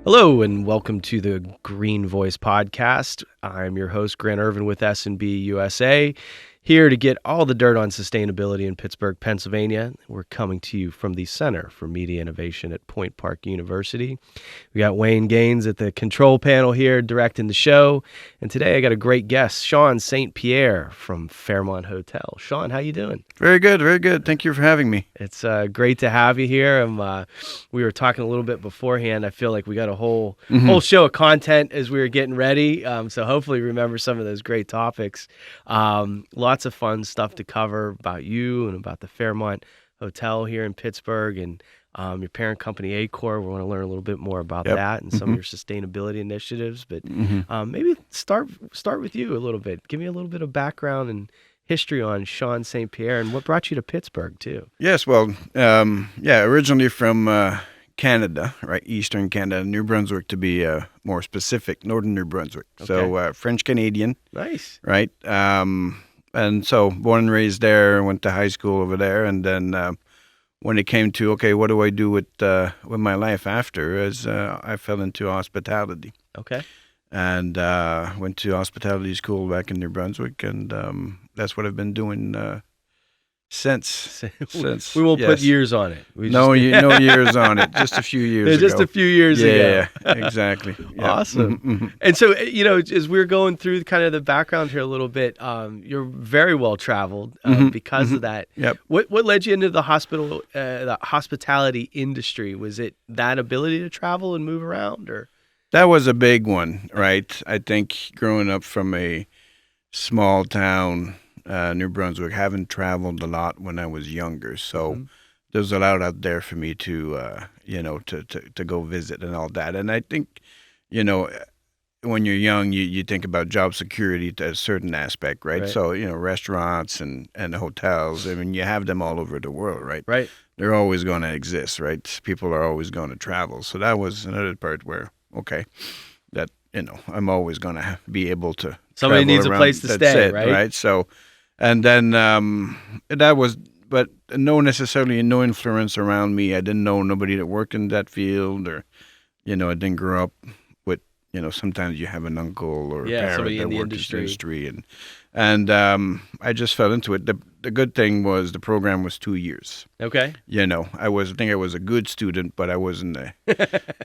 Hello and welcome to the Green Voice Podcast. I'm your host, Grant Ervin with S&B USA, here to get all the dirt on sustainability in Pittsburgh, Pennsylvania. We're coming to you from the Center for Media Innovation at Point Park University. We got Wayne Gaines at the control panel here directing the show. And today I got a great guest, Shawn St-Pierre from Fairmont Hotel. Shawn, how you doing? Very good, very good. Thank you for having me. It's great to have you here. We were talking a little bit beforehand. I feel like we got a whole show of content as we were getting ready. So hopefully remember some of those great topics. Lots of fun stuff to cover about you and about the Fairmont Hotel here in Pittsburgh and your parent company, Acor. We want to learn a little bit more about that and some of your sustainability initiatives. But maybe start with you a little bit. Give me a little bit of background and history on Shawn St-Pierre and what brought you to Pittsburgh too. Yes, well, originally from Canada, right, Eastern Canada, New Brunswick to be more specific, Northern New Brunswick. Okay. So French-Canadian. Nice. Right. And so born and raised there, went to high school over there, and then when it came to, okay, what do I do with my life after, as I fell into hospitality. Okay. And went to hospitality school back in New Brunswick, and that's what I've been doing since. We won't put years on it. No years on it. Just a few years ago. Just a few years ago. Yeah, exactly. Yeah. Awesome. And so, as we're going through kind of the background here a little bit, you're very well traveled because of that. Yep. What led you into the hospitality industry? Was it that ability to travel and move around, or? That was a big one, right? I think growing up from a small town, New Brunswick, haven't traveled a lot when I was younger. So there's a lot out there for me to, to go visit and all that. And I think, when you're young, you think about job security to a certain aspect, right? So, restaurants and hotels, I mean, you have them all over the world, right? Right. They're always going to exist, right? People are always going to travel. So that was another part where, okay, that, I'm always going to be able to somebody needs around. A place to stay, right? So, and then that was, but no influence around me. I didn't know nobody that worked in that field, or, I didn't grow up with, sometimes you have an uncle or a parent that in the worked industry. And I just fell into it. The good thing was the program was 2 years. Okay. I think I was a good student, but I wasn't a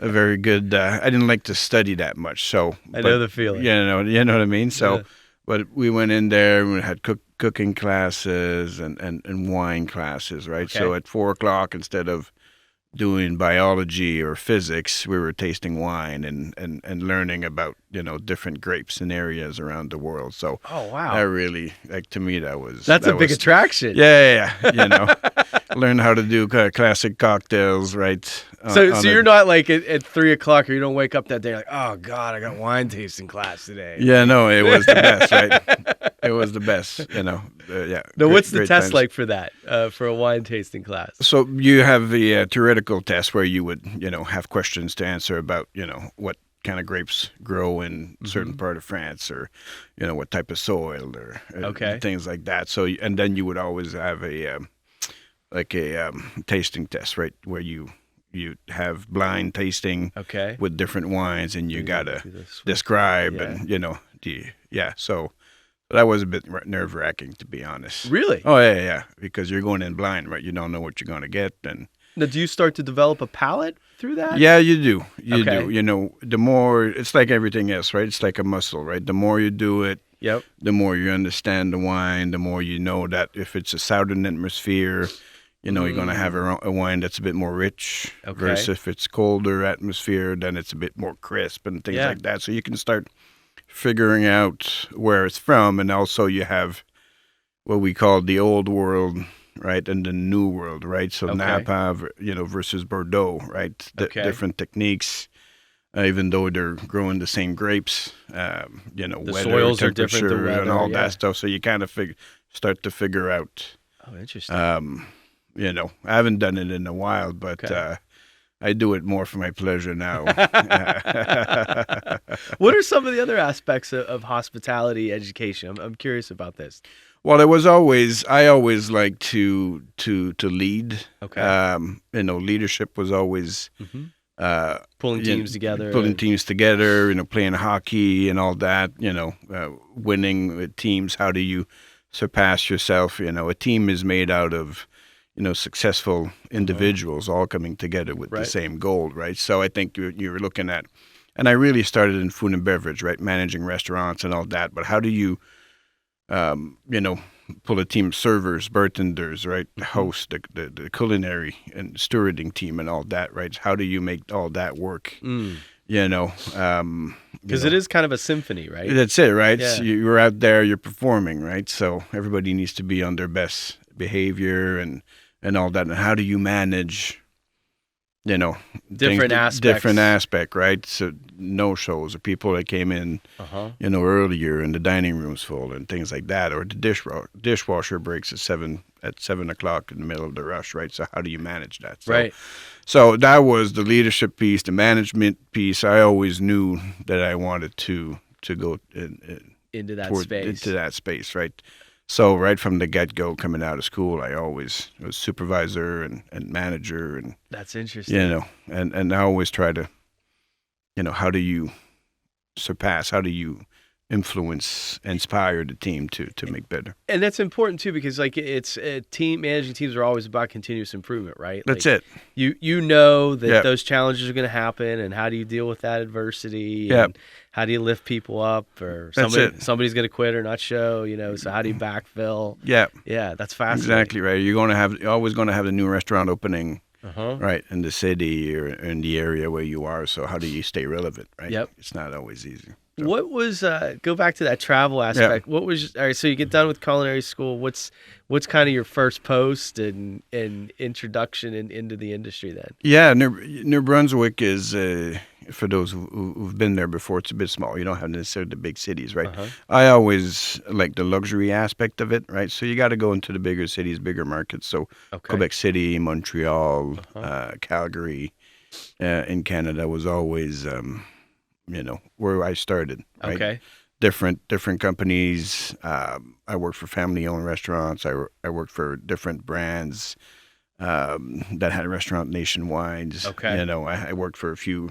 very good. I didn't like to study that much. So I know the feeling. You know what I mean. So, but we went in there and we had cooking classes and wine classes, right? Okay. So at 4:00, instead of doing biology or physics, we were tasting wine and learning about, different grapes and areas around the world. So oh wow, that really, to me, that's a big attraction. Yeah. Learn how to do classic cocktails, right? So you're not like at 3:00, or you don't wake up that day like, oh God, I got wine tasting class today. Yeah, no, it was the best, right? It was the best, yeah. Now, what's the test like for that, for a wine tasting class? So you have the theoretical test where you would, have questions to answer about, what kind of grapes grow in a certain part of France, or, what type of soil, or things like that. So, and then you would always have a tasting test, right, where you have blind tasting with different wines, and you gotta describe and so that was a bit nerve-wracking, to be honest. Really? Oh yeah, because you're going in blind, right? You don't know what you're going to get. And now, do you start to develop a palate through that? Yeah, you do. You do. The more, it's like everything else, right? It's like a muscle, right? The more you do it, the more you understand the wine, the more you know that if it's a southern atmosphere, you're going to have a wine that's a bit more rich. Versus if it's colder atmosphere, then it's a bit more crisp and things like that. So you can start figuring out where it's from, and also you have what we call the old world, right, and the new world, right? So Napa, versus Bordeaux, right? Different techniques, even though they're growing the same grapes, the weather, soils are different, the temperature, weather, and all that stuff. So you kind of start to figure out. Oh, interesting. I haven't done it in a while, but I do it more for my pleasure now. What are some of the other aspects of hospitality education? I'm curious about this. Well, I always liked to lead. Okay. Leadership was always pulling teams together, playing hockey and all that, winning with teams. How do you surpass yourself? A team is made out of, successful individuals all coming together with the same goal, right? So I think you were looking at, and I really started in food and beverage, right? Managing restaurants and all that. But how do you, pull a team of servers, bartenders, right? The host, the culinary and stewarding team and all that, right? How do you make all that work? Because it is kind of a symphony, right? That's it, right? Yeah. So you're out there, you're performing, right? So everybody needs to be on their best behavior and all that. And how do you manage, different aspect, right? So no shows or people that came in, earlier and the dining room's full and things like that, or the dishwasher breaks at 7 o'clock in the middle of the rush, right? So how do you manage that? So, right. So that was the leadership piece, the management piece. I always knew that I wanted to go into that space, right? So right from the get-go, coming out of school, I always was supervisor and manager, and that's interesting. And I always try to, how do you surpass? How do you influence, inspire the team to make better? And that's important too, because it's managing teams are always about continuous improvement, right? That's it. You know that those challenges are going to happen, and how do you deal with that adversity? And how do you lift people up? Or somebody's going to quit or not show, so how do you backfill? Yeah, that's fascinating. Exactly right. You're always going to have a new restaurant opening, right, in the city or in the area where you are. So how do you stay relevant, right? Yep. It's not always easy. So. What was go back to that travel aspect? What was all right? So you get done with culinary school. What's kind of your first post and introduction into the industry then? Yeah, New Brunswick is for those who've been there before. It's a bit small. You don't have necessarily the big cities, right? I always like the luxury aspect of it, right? So you got to go into the bigger cities, bigger markets. So Quebec City, Montreal, Calgary, in Canada was always. Where I started. Right? Okay. Different companies. I worked for family-owned restaurants. I worked for different brands that had a restaurant nationwide. Okay. I worked for a few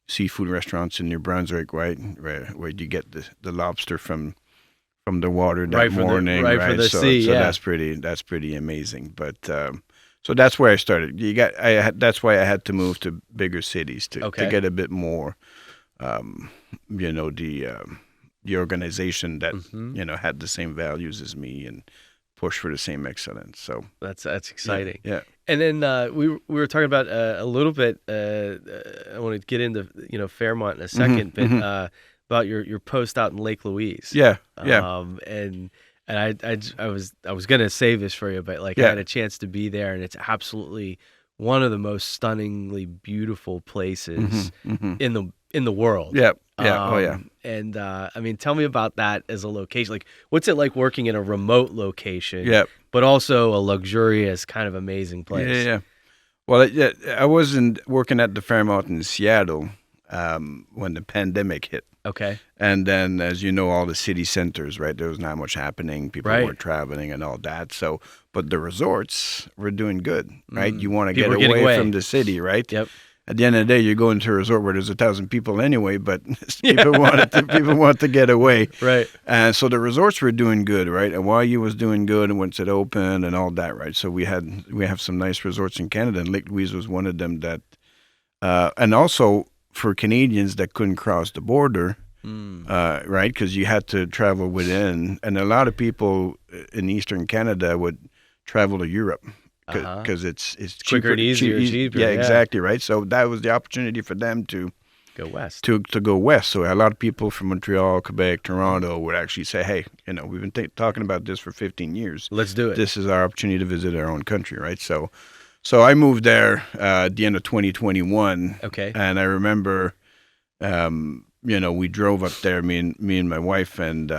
seafood restaurants in New Brunswick, right, where you get the lobster from the water that morning, right? From the sea. So that's pretty amazing. But so that's where I started. That's why I had to move to bigger cities to get a bit more. The organization that had the same values as me and push for the same excellence. So that's exciting. Yeah. And then we were talking about a little bit. I want to get into Fairmont in a second, but about your post out in Lake Louise. Yeah. And I was gonna save this for you, but I had a chance to be there, and it's absolutely one of the most stunningly beautiful places in the world. Yeah. Yeah. And tell me about that as a location. What's it like working in a remote location? Yeah. But also a luxurious, kind of amazing place. Yeah. Well, I wasn't working at the Fairmont in Seattle when the pandemic hit. Okay. And then, as you know, all the city centers, right? There was not much happening. People weren't traveling and all that. So, but the resorts were doing good, right? You want to get away from the city, right? Yep. At the end of the day, you're going to a resort where there's 1,000 people anyway, but people want to get away. Right. And so the resorts were doing good, right? And YU was doing good, and once it opened and all that, right? So we have some nice resorts in Canada, and Lake Louise was one of them that, and also for Canadians that couldn't cross the border, right? Because you had to travel within, and a lot of people in Eastern Canada would travel to Europe. Because it's quicker and easier, cheaper. Yeah, exactly, right? So that was the opportunity for them to go west. To go west. So a lot of people from Montreal, Quebec, Toronto would actually say, hey, we've been talking about this for 15 years. Let's do it. This is our opportunity to visit our own country, right? So I moved there at the end of 2021. Okay. And I remember, we drove up there, me and my wife, and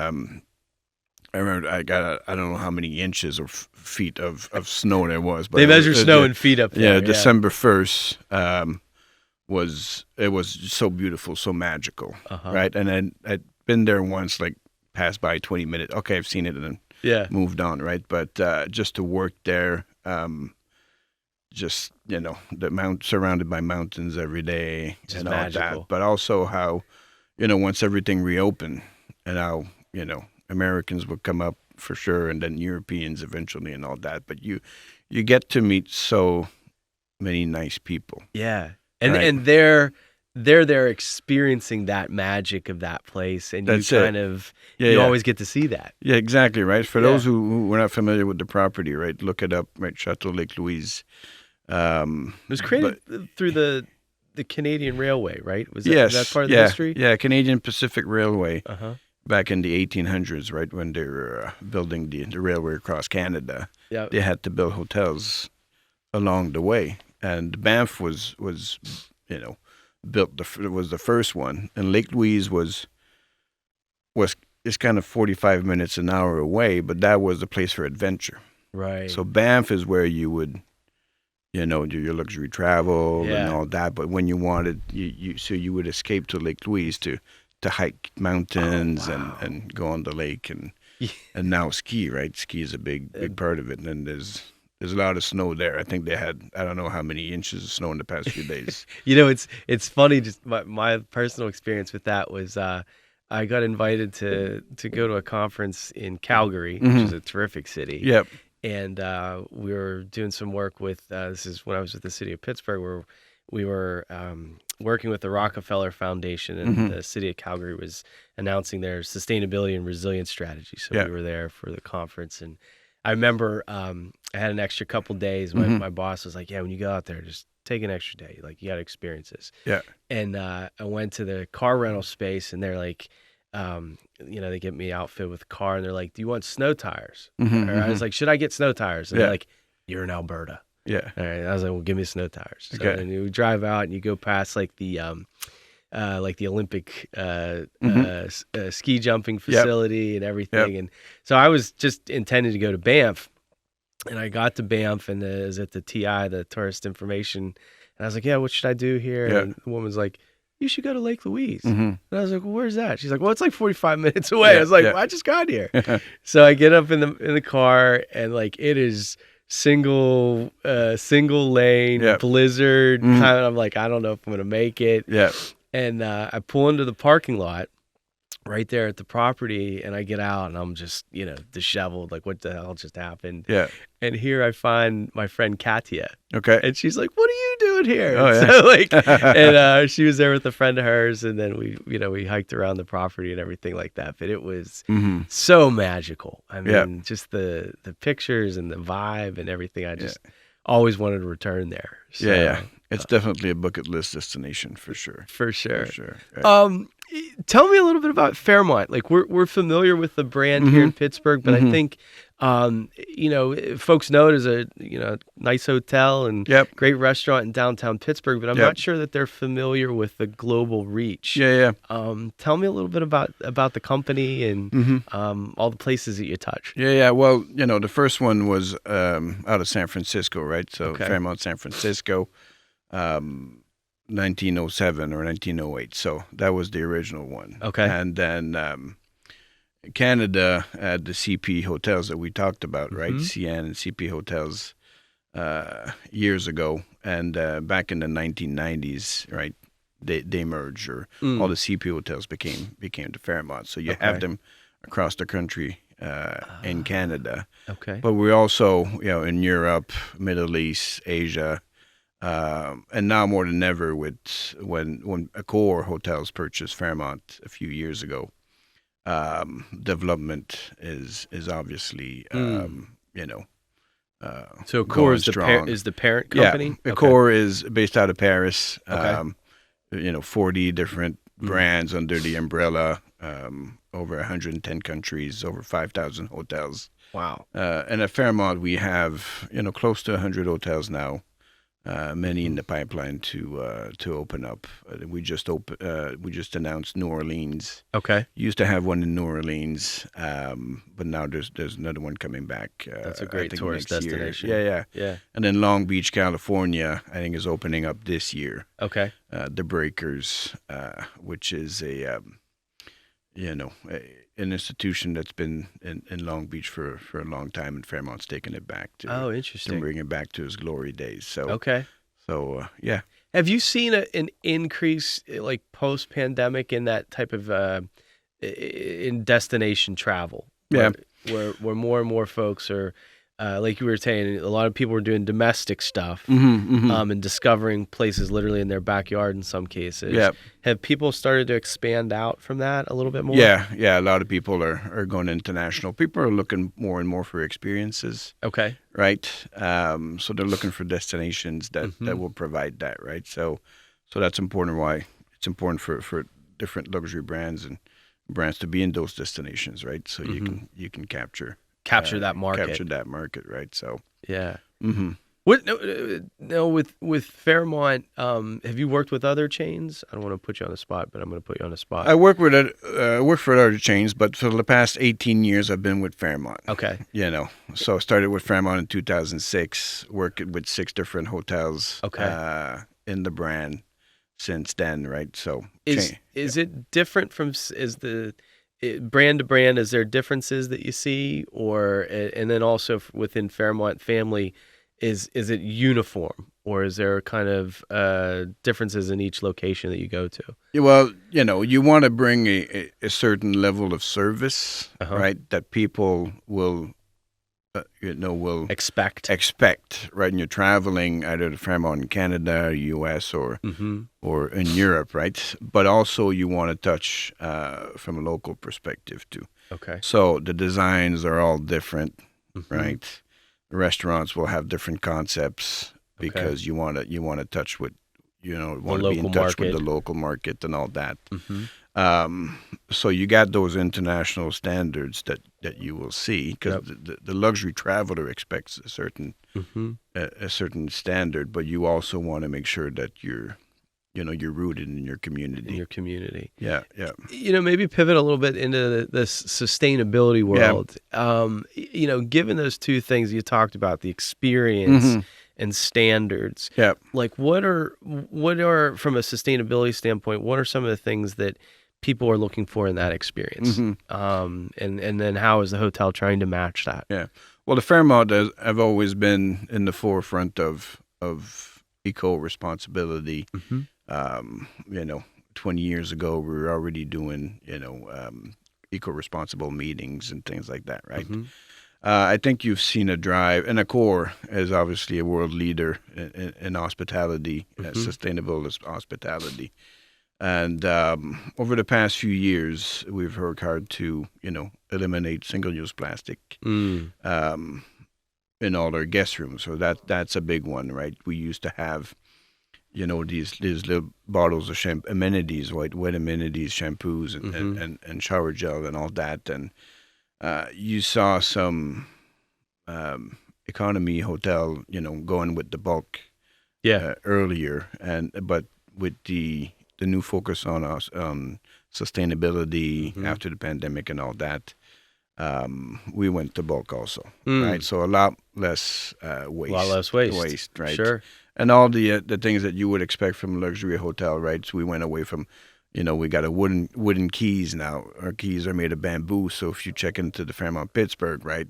I remember I got I don't know how many inches or feet of snow there was. But they measure snow in feet up there. Yeah, December 1st was so beautiful, so magical, right? And then I'd been there once, passed by 20 minutes. Okay, I've seen it and then moved on, right? But just to work there, just surrounded by mountains every day Just and all magical. that. But also how, once everything reopened, and how Americans would come up for sure, and then Europeans eventually and all that. But you get to meet so many nice people. Yeah, and right? and they're there experiencing that magic of that place, and That's you it. kind of Yeah, you yeah. always get to see that. Yeah, exactly, right? For Yeah. those who were not familiar with the property, right, look it up, right? Chateau Lake Louise. It was created through the Canadian Railway, right? Was that part of the yeah, history? Yeah, Canadian Pacific Railway Uh-huh. back in the 1800s, right, when they were building the railway across Canada. Yeah. They had to build hotels along the way, and Banff was built. Was the first one, and Lake Louise was it's kind of 45 minutes an hour away, but that was the place for adventure. Right. So Banff is where you would, do your luxury travel and all that. But when you wanted, you would escape to Lake Louise to hike mountains and go on the lake and now ski. Right, ski is a big part of it, and there's a lot of snow there. I think they had, I don't know how many inches of snow in the past few days. It's funny. Just my personal experience with that was I got invited to go to a conference in Calgary, which is a terrific city. Yep. And we were doing some work with, this is when I was with the city of Pittsburgh, where we were working with the Rockefeller Foundation, and the city of Calgary was announcing their sustainability and resilience strategy. So we were there for the conference. And I remember I had an extra couple days. My boss was like, yeah, when you go out there, just take an extra day. Like, you got to experience this. Yeah. And I went to the car rental space, and they're like, they get me outfit with a car, and they're like, do you want snow tires? Or I was like, should I get snow tires? And they're like, you're in Alberta. Yeah. All right. I was like, well, give me snow tires. So, Okay. and you drive out and you go past like the Olympic ski jumping facility and everything. And so I was just intending to go to Banff, and I got to Banff, and it was at the TI, the Tourist Information. And I was like, yeah, what should I do here? Yeah. And the woman's like, you should go to Lake Louise. Mm-hmm. And I was like, well, where's that? She's like, well, it's like 45 minutes away. Yeah, I was like, yeah. well, I just got here. So I get up in the car, and like, it is single lane blizzard. Mm-hmm. I'm like, I don't know if I'm gonna make it. Yeah. And I pull into the parking lot right there at the property, and I get out, and I'm just, disheveled. Like, what the hell just happened? Yeah. And here I find my friend Katia. Okay. And she's like, what are you doing here? Oh, And yeah. so, and she was there with a friend of hers, and then we hiked around the property and everything like that. But it was so magical. I mean, just the pictures and the vibe and everything. I just always wanted to return there. So, yeah. It's definitely a bucket list destination for sure. For sure. For sure. Right. Tell me a little bit about Fairmont. Like, we're familiar with the brand here in Pittsburgh, but I think folks know it as a nice hotel and great restaurant in downtown Pittsburgh, but I'm not sure that they're familiar with the global reach. Yeah. Tell me a little bit about the company and all the places that you touch. Yeah. Well, the first one was out of San Francisco, right? So Fairmont, San Francisco. 1907 or 1908. So that was the original one. Okay. And then Canada had the CP hotels that we talked about, right? CN and CP hotels years ago. And back in the 1990s, right, they merged, or all the CP hotels became the Fairmont. So you have them across the country in Canada. Okay. But we also, in Europe, Middle East, Asia, and now more than ever, with when Accor Hotels purchased Fairmont a few years ago, development is obviously so Accor is the parent company. Yeah, Accor is based out of Paris. 40 different brands under the umbrella, over 110 countries, over 5,000 hotels. Wow. And at Fairmont, we have close to 100 hotels now. Many in the pipeline to open up. We just announced New Orleans. Okay. Used to have one in New Orleans, but now there's another one coming back. That's a great tourist destination. Yeah. Yeah. And then Long Beach, California, I think is opening up this year. Okay. The Breakers, which is an institution that's been in Long Beach for a long time, and Fairmont's taken it back to interesting, to bring it back to its glory days. So okay. Yeah. Have you seen an increase like post-pandemic in that type of in destination travel? Yeah. Where more and more folks are, like you were saying, a lot of people are doing domestic stuff, and discovering places literally in their backyard in some cases. Yeah. Have people started to expand out from that a little bit more? Yeah. A lot of people are going international. People are looking more and more for experiences. Okay. Right. So they're looking for destinations that will provide that. Right. So that's important. Why it's important for different luxury brands to be in those destinations. Right. So you can capture that market. Capture that market. Right. So yeah. What with Fairmont? Have you worked with other chains? I don't want to put you on the spot, but I'm going to put you on the spot. I work for other chains, but for the past 18 years, I've been with Fairmont. Okay. So I started with Fairmont in 2006, working with 6 different hotels. Okay. In the brand since then, right? So is it different from brand to brand? Is there differences that you see, and then also within Fairmont family? Is it uniform, or is there kind of differences in each location that you go to? Well, you want to bring a certain level of service, right? That people will expect, right? And you're traveling either to Fairmont in Canada, U.S., or in Europe, right? But also you want to touch from a local perspective too. Okay. So the designs are all different, right? Restaurants will have different concepts because you want to touch with, want to be in touch with the local market and all that. So you got those international standards that you will see because the luxury traveler expects a certain standard, but you also want to make sure that you're rooted in your community. Yeah. Maybe pivot a little bit into the sustainability world. Yeah. Given those two things you talked about, the experience and standards. Yeah. Like what are from a sustainability standpoint, what are some of the things that people are looking for in that experience? And then how is the hotel trying to match that? Yeah. Well, the Fairmont have always been in the forefront of eco-responsibility. 20 years ago, we were already doing, eco-responsible meetings and things like that, right? I think you've seen a drive, and Accor is obviously a world leader in hospitality, sustainable hospitality. And over the past few years, we've worked hard to, eliminate single-use plastic in all our guest rooms. So that's a big one, right? We used to have these little bottles of amenities, wet amenities, shampoos, and shower gel and all that. And you saw some economy hotel, going with the bulk earlier. But with the new focus on us, sustainability after the pandemic and all that, we went to bulk also, right? So a lot less waste. A lot less waste. Right? Sure. And all the things that you would expect from a luxury hotel, right? So we went away from, we got a wooden keys now. Our keys are made of bamboo. So if you check into the Fairmont Pittsburgh, right,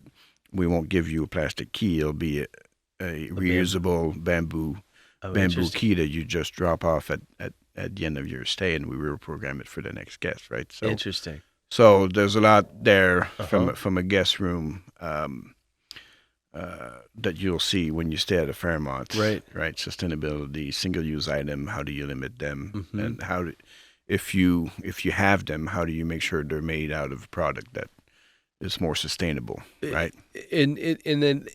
we won't give you a plastic key. It'll be a reusable bamboo key that you just drop off at the end of your stay, and we will program it for the next guest, right? So interesting. So there's a lot there from a guest room that you'll see when you stay at a Fairmont. Right. Sustainability, single-use item. How do you limit them? And if you have them, how do you make sure they're made out of a product that is more sustainable? Right. And then,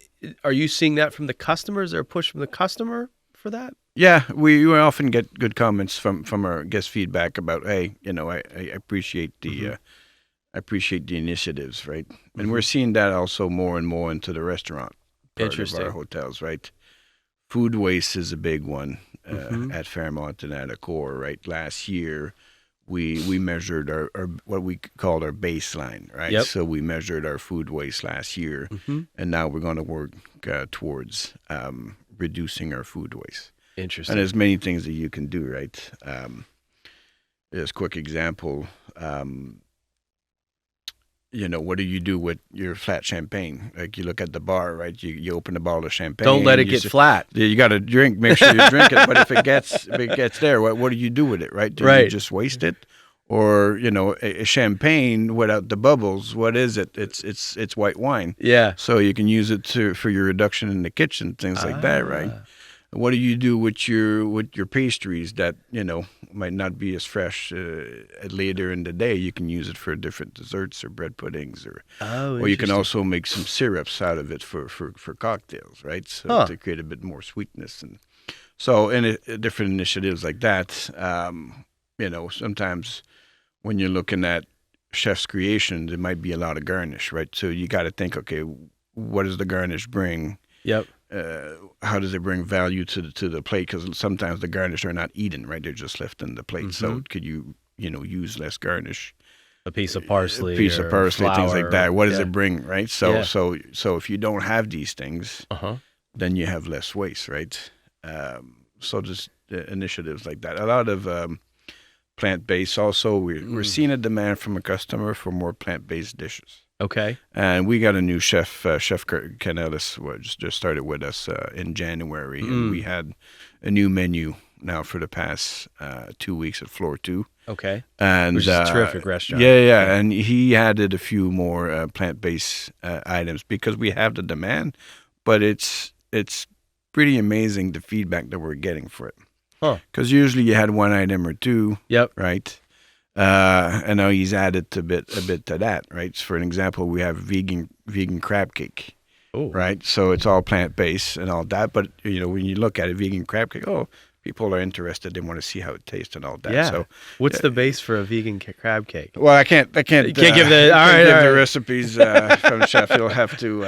are you seeing that from the customers? Or push from the customer for that? Yeah, we often get good comments from our guest feedback about, hey, I appreciate the. I appreciate the initiatives, right? And we're seeing that also more and more into the restaurant part of our hotels, right? Food waste is a big one at Fairmont and at Accor, right? Last year, we measured our what we called our baseline, right? Yep. So we measured our food waste last year, and now we're going to work towards reducing our food waste. Interesting. And there's many things that you can do, right? As a quick example, what do you do with your flat champagne? Like you look at the bar, right? You open a bottle of champagne. Don't let it get flat. You got to drink. Make sure you drink it. But if it gets there, what do you do with it, right? Do you just waste it, or a champagne without the bubbles? What is it? It's white wine. Yeah. So you can use it for your reduction in the kitchen, things like that, right? What do you do with your pastries that might not be as fresh later in the day? You can use it for different desserts or bread puddings, or you can also make some syrups out of it for cocktails, right? So to create a bit more sweetness, and so different initiatives like that. Sometimes when you're looking at chef's creation, there might be a lot of garnish, right? So you got to think, okay, what does the garnish bring? Yep. How does it bring value to the plate? Because sometimes the garnish are not eaten, right? They're just left in the plate. So could you use less garnish? A piece of parsley, things like that. What does it bring, right? So if you don't have these things, then you have less waste, right? So just initiatives like that. A lot of plant-based. Also, we're seeing a demand from a customer for more plant-based dishes. Okay. And we got a new chef, Chef Ken Ellis, just started with us in January. And we had a new menu now for the past 2 weeks at Floor 2. Okay. And which is a terrific restaurant. Yeah. And he added a few more plant-based items because we have the demand, but it's pretty amazing the feedback that we're getting for it. Because usually you had one item or two. Yep. Right. And now he's added a bit to that, right? So for an example, we have vegan crab cake, right? So it's all plant-based and all that. But, when you look at a vegan crab cake, people are interested. They want to see how it tastes and all that. Yeah. So what's the base for a vegan crab cake? Well, I can't give the recipes from the chef. You'll have to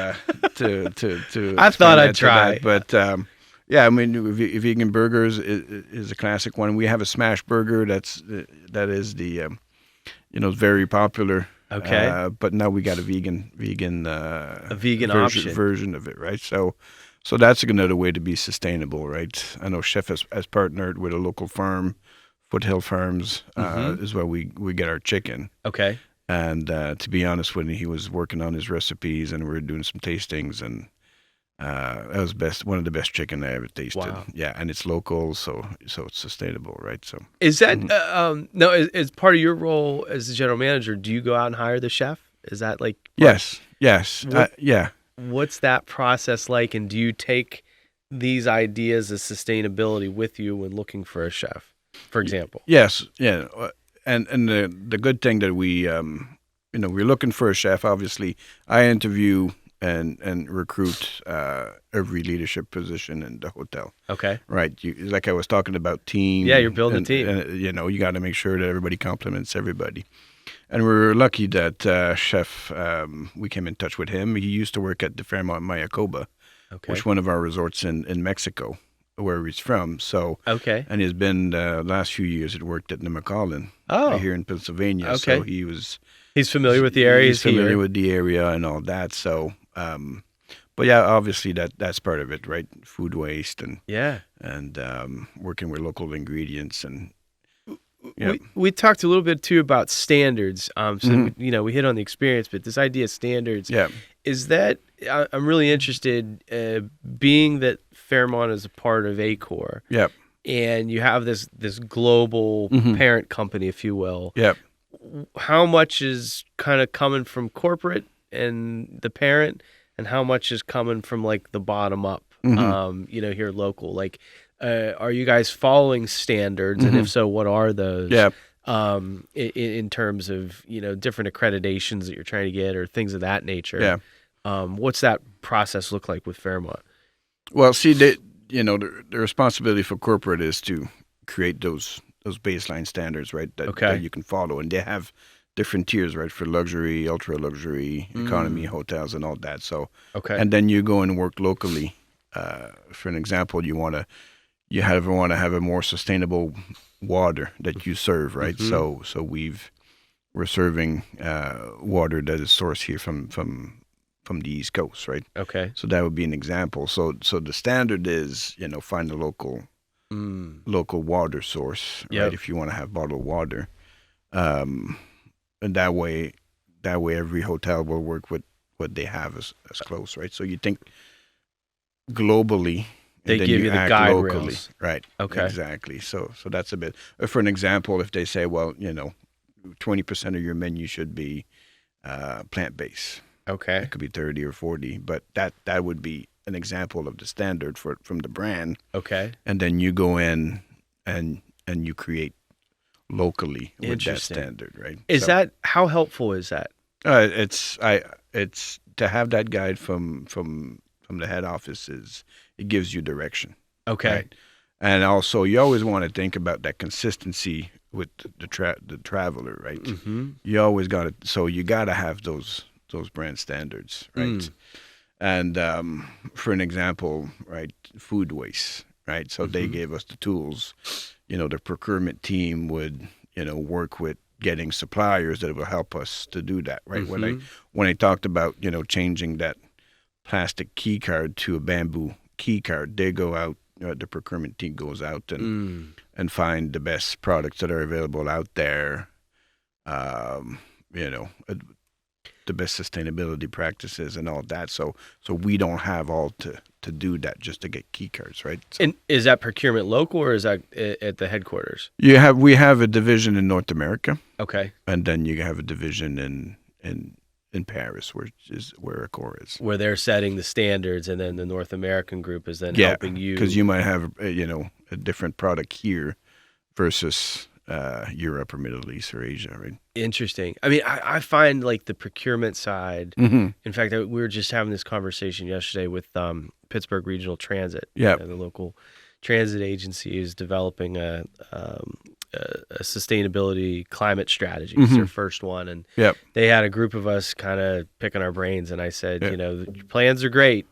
I thought I'd try. But, yeah, I mean, vegan burgers is a classic one. We have a smash burger that is the very popular. Okay. But now we got a vegan version of it, right? So that's another way to be sustainable, right? I know Chef has partnered with a local farm, Foothill Farms, is where we get our chicken. Okay. And to be honest with you, he was working on his recipes, and we were doing some tastings, and that was one of the best chicken I ever tasted. Wow. Yeah, and it's local, so it's sustainable, right? So is that no? As part of your role as the general manager, do you go out and hire the chef? Is that like yes? Yeah. What's that process like? And do you take these ideas of sustainability with you when looking for a chef, for example? Yes. Yeah. And the good thing that we're looking for a chef. Obviously, I interview and recruit every leadership position in the hotel. Okay. Right. Like I was talking about team. Yeah, you're building a team. And, you got to make sure that everybody compliments everybody. And we're lucky that Chef, we came in touch with him. He used to work at the Fairmont Mayacoba, which is one of our resorts in Mexico, where he's from. So, and he's been the last few years. He worked at Nemacolin here in Pennsylvania. Okay. So he's familiar with the area. He's familiar with the area and all that. So, but yeah, obviously that's part of it, right? Food waste and working with local ingredients and. Yeah. We talked a little bit too about standards. We hit on the experience, but this idea of standards, is that I'm really interested, being that Fairmont is a part of Accor, and you have this global parent company, if you will. How much is kind of coming from corporate and the parent, and how much is coming from like the bottom up? Here local, like. Are you guys following standards, and if so, what are those? In terms of different accreditations that you're trying to get or things of that nature. What's that process look like with Fairmont? Well, see, the responsibility for corporate is to create those baseline standards, right? That you can follow, and they have different tiers, right, for luxury, ultra luxury, economy hotels, and all that. So, and then you go and work locally. For an example, you want to have a more sustainable water that you serve, right? So we're serving water that is sourced here from the East Coast, right? Okay. So that would be an example. So the standard is find a local water source, right? If you want to have bottled water, and that way that way every hotel will work with what they have as close, right? So you think globally. They give you the guide rails. Right. Okay. Exactly. So that's a bit. For an example, if they say, well, 20% of your menu should be plant-based. Okay. It could be 30 or 40, but that would be an example of the standard from the brand. Okay. And then you go in and you create locally with that standard, right? That how helpful is that? It's to have that guide from the head office it gives you direction. Okay. Right? And also you always want to think about that consistency with the traveler, right? Mm-hmm. You always got to you got to have those brand standards, right? And for an example, right, food waste, right? So they gave us the tools. The procurement team would work with getting suppliers that will help us to do that, right? When I talked about changing that plastic key card to a bamboo key card, they go out. The procurement team goes out and find the best products that are available out there. The best sustainability practices and all that. So we don't have all to do that just to get key cards, right? So, and is that procurement local or is that at the headquarters? We have a division in North America. Okay. And then you have a division in Paris, where Accor is. Where they're setting the standards, and then the North American group is then helping you. Because you might have a different product here versus Europe or Middle East or Asia, right? Interesting. I mean, I find like the procurement side. Mm-hmm. In fact, we were just having this conversation yesterday with Pittsburgh Regional Transit. Yeah, the local transit agency is developing a sustainability climate strategy. It's their first one, and they had a group of us kind of picking our brains. And I said, your plans are great,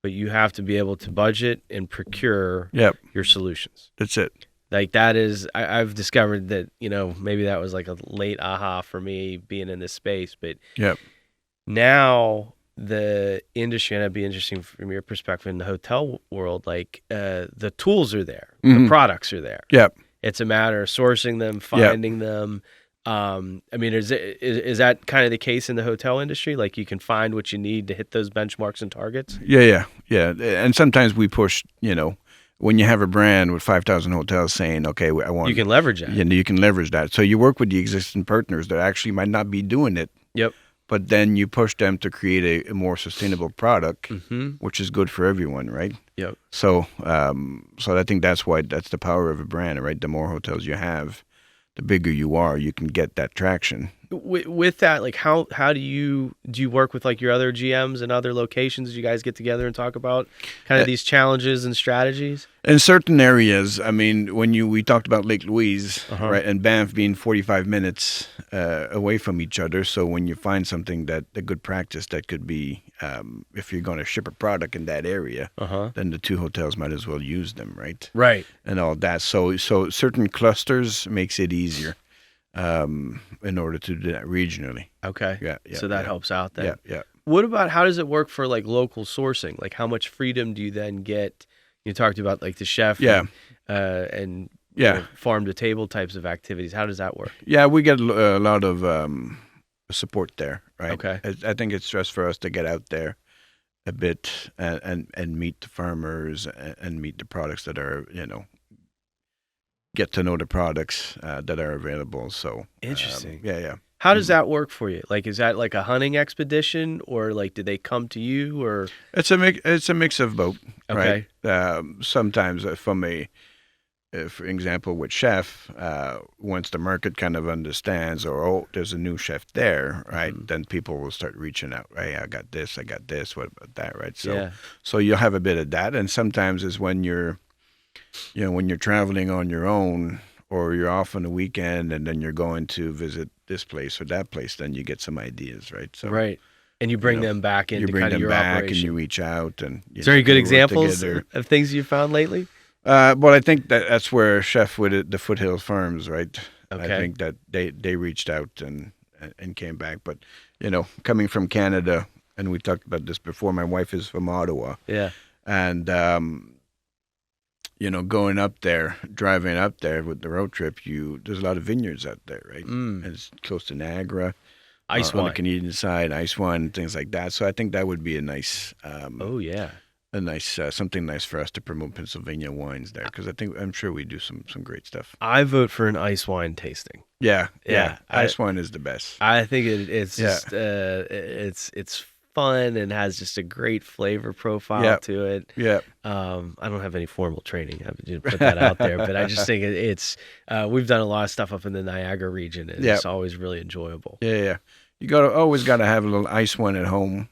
but you have to be able to budget and procure your solutions. That's it. Like that is, I've discovered that, maybe that was like a late aha for me being in this space, but now the industry, and it'd be interesting from your perspective in the hotel world, like the tools are there, the products are there. It's a matter of sourcing them, finding them. I mean, is that kind of the case in the hotel industry? Like you can find what you need to hit those benchmarks and targets? Yeah. And sometimes we push, when you have a brand with 5,000 hotels saying, okay, I want... You can leverage that. You can leverage that. So you work with the existing partners that actually might not be doing it. But then you push them to create a more sustainable product, which is good for everyone, right? So I think that's the power of a brand, right? The more hotels you have, the bigger you are, you can get that traction. With that, like how do you work with like your other GMs and other locations? Do you guys get together and talk about kind of these challenges and strategies? In certain areas, I mean, we talked about Lake Louise, right, and Banff being 45 minutes away from each other. So when you find something a good practice that could be, if you're going to ship a product in that area, then the two hotels might as well use them, right? Right. And all that. So certain clusters makes it easier. In order to do that regionally. Okay. So that helps out then. Yeah. What about, how does it work for like local sourcing? Like how much freedom do you then get? You talked about like the chef and farm to table types of activities. How does that work? Yeah, we get a lot of support there, right? Okay. I think it's just for us to get out there a bit and meet the farmers and meet the products that are, get to know the products that are available. So interesting. Yeah. How does that work for you? Like, is that like a hunting expedition, or like, do they come to you, or? It's a mix of both. Okay. Right? Sometimes for example, with chef, once the market kind of understands, or there's a new chef there, right? Then people will start reaching out. Hey, I got this. What about that? Right. So you'll have a bit of that, and sometimes is when you're traveling on your own, or you're off on the weekend and then you're going to visit this place or that place, then you get some ideas, right? So right. And you bring them back into kind of your operation. And you reach out. And is there any good examples of things you've found lately? Well, I think that's where Chef with the Foothills Farms, right? Okay. I think that they reached out and came back. But, coming from Canada, and we talked about this before, my wife is from Ottawa. Yeah. And, going up there, driving up there with the road trip, there's a lot of vineyards out there, right? And it's close to Niagara. on the Canadian side, ice wine, and things like that. So I think that would be a nice. Something nice for us to promote Pennsylvania wines there, because I'm sure we do some great stuff. I vote for an ice wine tasting. Yeah. Ice wine is the best. I think it's just it's fun and has just a great flavor profile to it. Yeah. I don't have any formal training. I have to put that out there, but I just think it's we've done a lot of stuff up in the Niagara region, and it's always really enjoyable. Yeah. You always got to have a little ice one at home.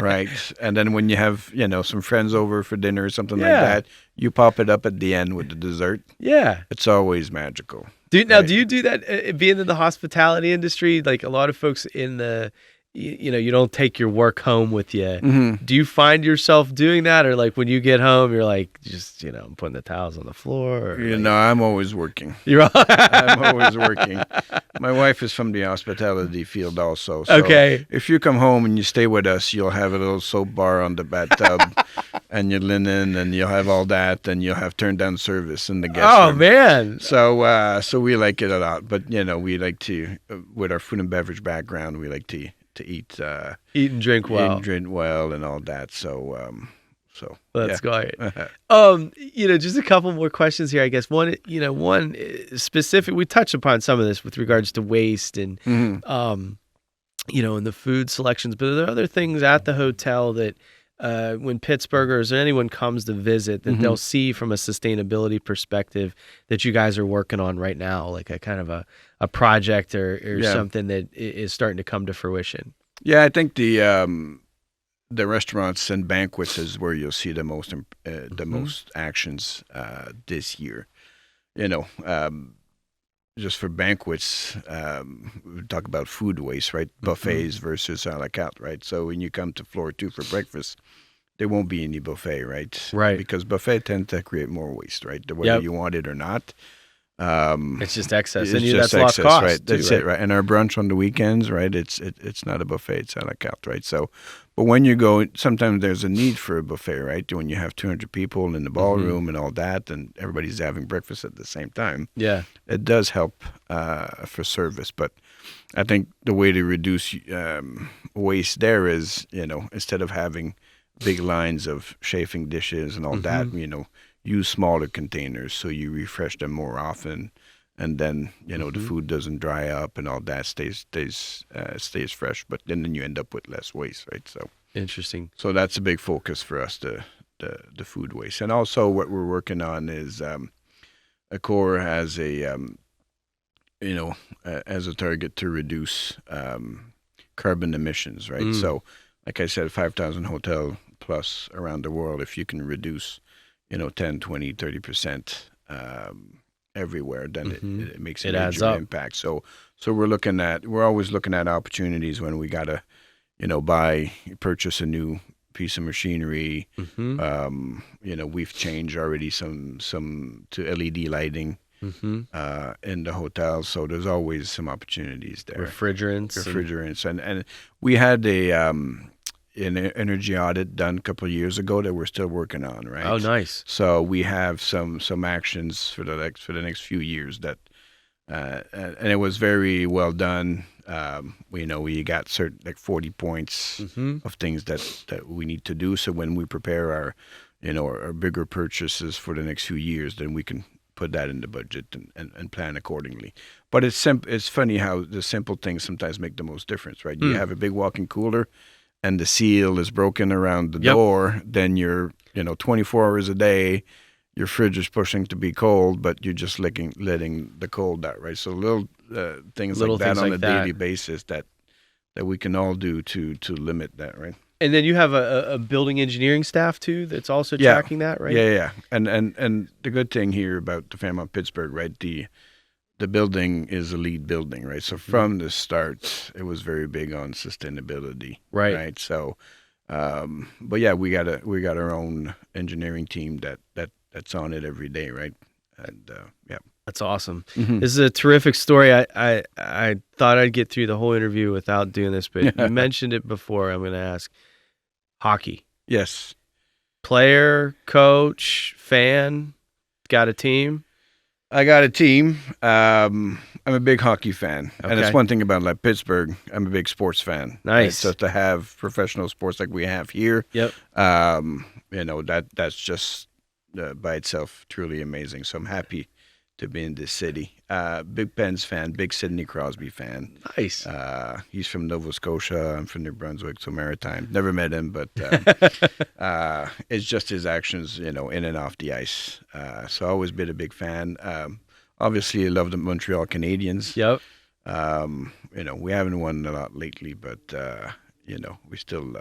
Right. And then when you have, some friends over for dinner or something like that, you pop it up at the end with the dessert. Yeah. It's always magical. Do you do that being in the hospitality industry? Like a lot of folks in the, you don't take your work home with you. Mm-hmm. Do you find yourself doing that? Or like when you get home, you're like, just, I'm putting the towels on the floor? Or I'm always working. I'm always working. My wife is from the hospitality field also. So if you come home and you stay with us, you'll have a little soap bar on the bathtub and your linen, and you'll have all that, and you'll have turn down service in the guest room. Oh, man. So we like it a lot. But, we like to, with our food and beverage background, we like to eat and drink well. Eat and drink well and all that. So that's great. Just a couple more questions here, I guess. One specific, we touched upon some of this with regards to waste and, and the food selections, but are there other things at the hotel that when Pittsburghers or anyone comes to visit that they'll see from a sustainability perspective that you guys are working on right now, like a kind of a project or something that is starting to come to fruition? Yeah, I think the restaurants and banquets is where you'll see the most most actions this year. Just for banquets, we talk about food waste, right? Buffets versus a la carte, right? So when you come to floor 2 for breakfast, there won't be any buffet, right? Right. Because buffet tends to create more waste, right? Whether you want it or not. It's just excess, and that's lost cost, right? That's it, right? And our brunch on the weekends, right? It's not a buffet; it's a la carte, right? So, but when you go, sometimes there's a need for a buffet, right? When you have 200 people in the ballroom and all that, and everybody's having breakfast at the same time, it does help for service. But I think the way to reduce waste there is, instead of having big lines of chafing dishes and all that, use smaller containers so you refresh them more often, and then the food doesn't dry up and all that stays fresh. But then you end up with less waste, right? So interesting. So that's a big focus for us, the food waste. And also what we're working on is Accor has as a target to reduce carbon emissions, right? So like I said, 5,000 hotel plus around the world. If you can reduce 10, 20, 30% everywhere, then it makes a major impact. So we're always looking at opportunities when we gotta, purchase a new piece of machinery. We've changed already some to LED lighting in the hotel. So there's always some opportunities there. Refrigerants. And we had an energy audit done a couple of years ago that we're still working on, right? Oh, nice. So we have some actions for the next few years that, and it was very well done. We got certain 40 points of things that we need to do. So when we prepare our bigger purchases for the next few years, then we can put that in the budget and plan accordingly. But it's funny how the simple things sometimes make the most difference, right? You have a big walk-in cooler, and the seal is broken around the door, then you're, 24 hours a day, your fridge is pushing to be cold, but you're just letting the cold out, right? So little things like that on a daily basis that we can all do to limit that, right? And then you have a building engineering staff too that's also tracking that, right? Yeah. And the good thing here about the Fairmont Pittsburgh, right? The building is a lead building, right? So from the start, it was very big on sustainability, right? So, but yeah, we got our own engineering team that's on it every day, right? And that's awesome. This is a terrific story. I thought I'd get through the whole interview without doing this, but you mentioned it before. I'm going to ask: hockey. Yes. Player, coach, fan, got a team? I got a team. I'm a big hockey fan, and it's one thing about like Pittsburgh. I'm a big sports fan. Nice. Right? So to have professional sports like we have here, that's just by itself truly amazing. So I'm happy to be in this city. Big Pens fan, big Sidney Crosby fan. Nice. He's from Nova Scotia. I'm from New Brunswick, so Maritime. Never met him, but it's just his actions, in and off the ice. So I've always been a big fan. Obviously, I love the Montreal Canadiens. Yep. We haven't won a lot lately, but we still.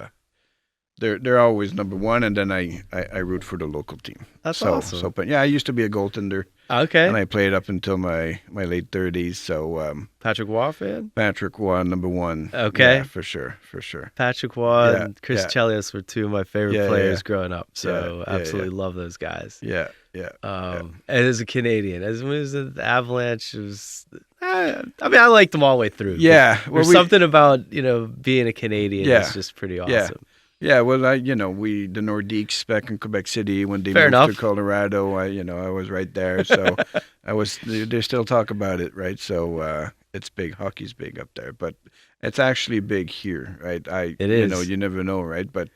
They're always number one, and then I root for the local team. That's awesome. So, but yeah, I used to be a goaltender. Okay. And I played up until my late 30s. So Patrick Waugh fan? Patrick Waugh, number one. Okay. Yeah, for sure. Patrick Waugh and Chris Chelios were two of my favorite players growing up. So absolutely love those guys. Yeah. And as a Canadian, as the Avalanche was, I liked them all the way through. Yeah. There's something about, being a Canadian that's just pretty awesome. Yeah. Yeah, well, the Nordiques back in Quebec City when they Fair moved enough. to Colorado, I was right there, so they still talk about it, right? So it's big, hockey's big up there, but it's actually big here, right? It is. You never know, right? But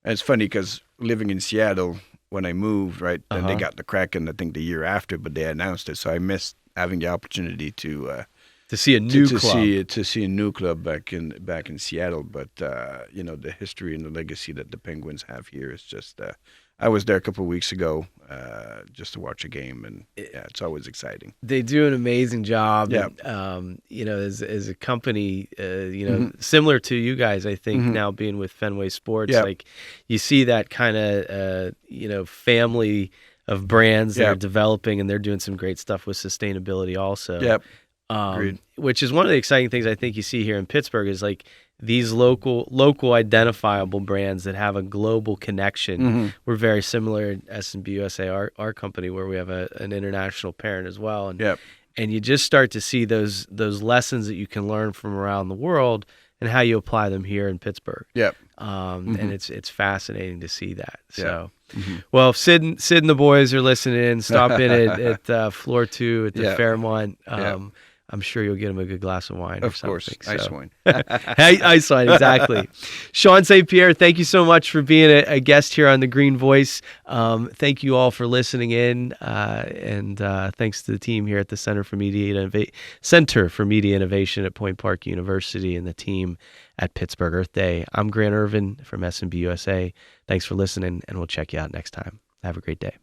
it's funny because living in Seattle, when I moved, right, then they got the Kraken, I think the year after, but they announced it, so I missed having the opportunity to see a new club. To see a new club back in Seattle, but the history and the legacy that the Penguins have here is just. I was there a couple of weeks ago just to watch a game, and it's always exciting. They do an amazing job. Yeah. And, as a company, similar to you guys, I think now being with Fenway Sports, like you see that kind of family of brands that are developing, and they're doing some great stuff with sustainability also. Yep. Which is one of the exciting things I think you see here in Pittsburgh is like these local identifiable brands that have a global connection. We're very similar at S&B USA, our company, where we have an international parent as well. And you just start to see those lessons that you can learn from around the world and how you apply them here in Pittsburgh. And it's fascinating to see that. So, well, if Sid and the boys are listening, stop in at floor 2 at the Fairmont. I'm sure you'll get him a good glass of wine or something. Of course, ice wine. Ice wine, exactly. Shawn St-Pierre, thank you so much for being a guest here on The Green Voice. Thank you all for listening in, and thanks to the team here at the Center for Media Innovation at Point Park University and the team at Pittsburgh Earth Day. I'm Grant Ervin from S&B USA. Thanks for listening, and we'll check you out next time. Have a great day.